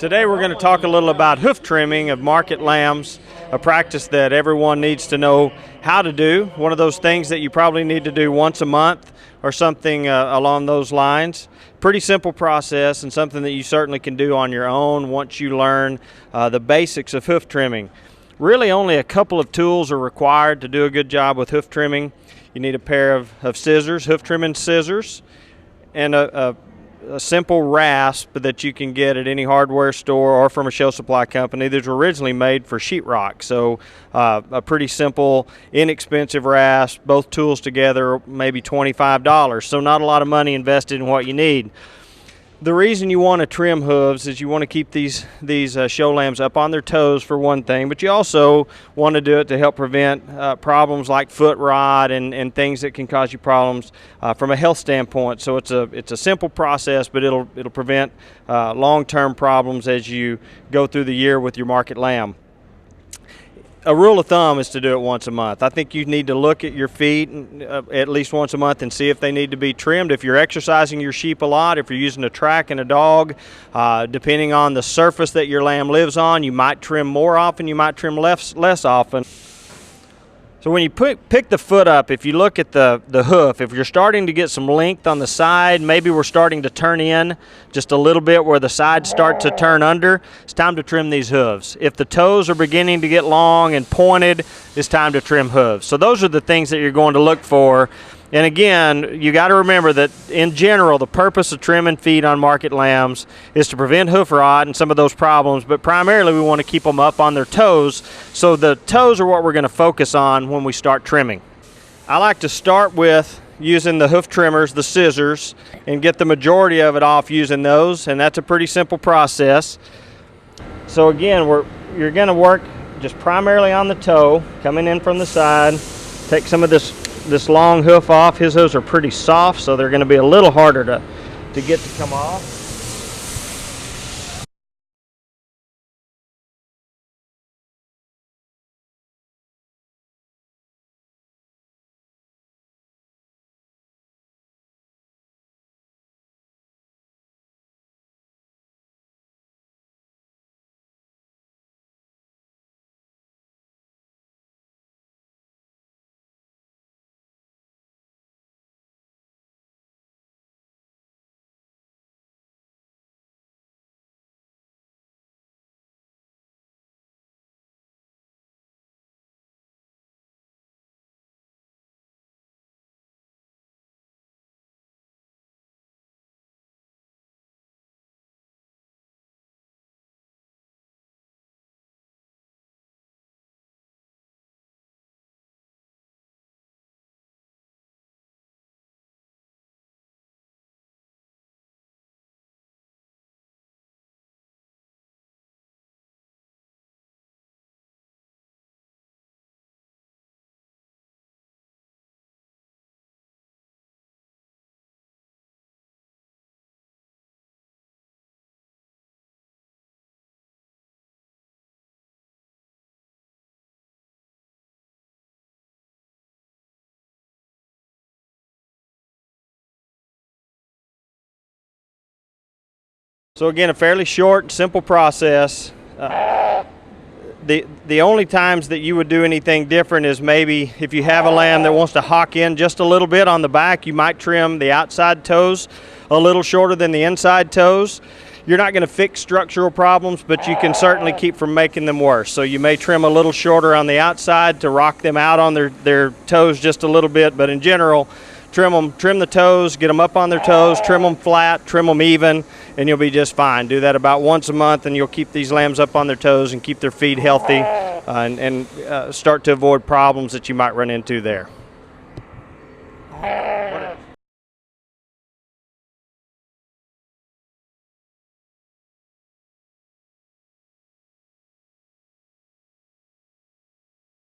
Today we're going to talk a little about hoof trimming of market lambs, a practice that everyone needs to know how to do. One of those things that you probably need to do once a month or something along those lines. Pretty simple process and something that you certainly can do on your own once you learn the basics of hoof trimming. Really only a couple of tools are required to do a good job with hoof trimming. You need a pair of scissors, hoof trimming scissors, and a simple rasp that you can get at any hardware store or from a show supply company. These were originally made for sheetrock, so a pretty simple, inexpensive rasp. Both tools together, maybe $25, so not a lot of money invested in what you need. The reason you want to trim hooves is you want to keep these show lambs up on their toes for one thing, but you also want to do it to help prevent problems like foot rot and things that can cause you problems from a health standpoint. So it's a simple process, but it'll prevent long-term problems as you go through the year with your market lamb. A rule of thumb is to do it once a month. I think you need to look at your feet at least once a month and see if they need to be trimmed. If you're exercising your sheep a lot, if you're using a track and a dog, depending on the surface that your lamb lives on, you might trim more often, you might trim less often. So when you pick the foot up, if you look at the hoof, if you're starting to get some length on the side, maybe we're starting to turn in just a little bit where the sides start to turn under, it's time to trim these hooves. If the toes are beginning to get long and pointed, it's time to trim hooves. So those are the things that you're going to look for. And again, you got to remember that in general, the purpose of trimming feet on market lambs is to prevent hoof rot and some of those problems, but primarily we want to keep them up on their toes. So the toes are what we're going to focus on when we start trimming. I like to start with using the hoof trimmers, the scissors, and get the majority of it off using those, and that's a pretty simple process. So again, you're going to work just primarily on the toe, coming in from the side. Take some of this long hoof off. His hooves are pretty soft, so they're going to be a little harder to get to come off. So again, a fairly short, simple process. The only times that you would do anything different is maybe if you have a lamb that wants to hock in just a little bit on the back, you might trim the outside toes a little shorter than the inside toes. You're not going to fix structural problems, but you can certainly keep from making them worse. So you may trim a little shorter on the outside to rock them out on their toes just a little bit, but in general, trim the toes, get them up on their toes, trim them flat, trim them even, and you'll be just fine. Do that about once a month and you'll keep these lambs up on their toes and keep their feet healthy and start to avoid problems that you might run into there.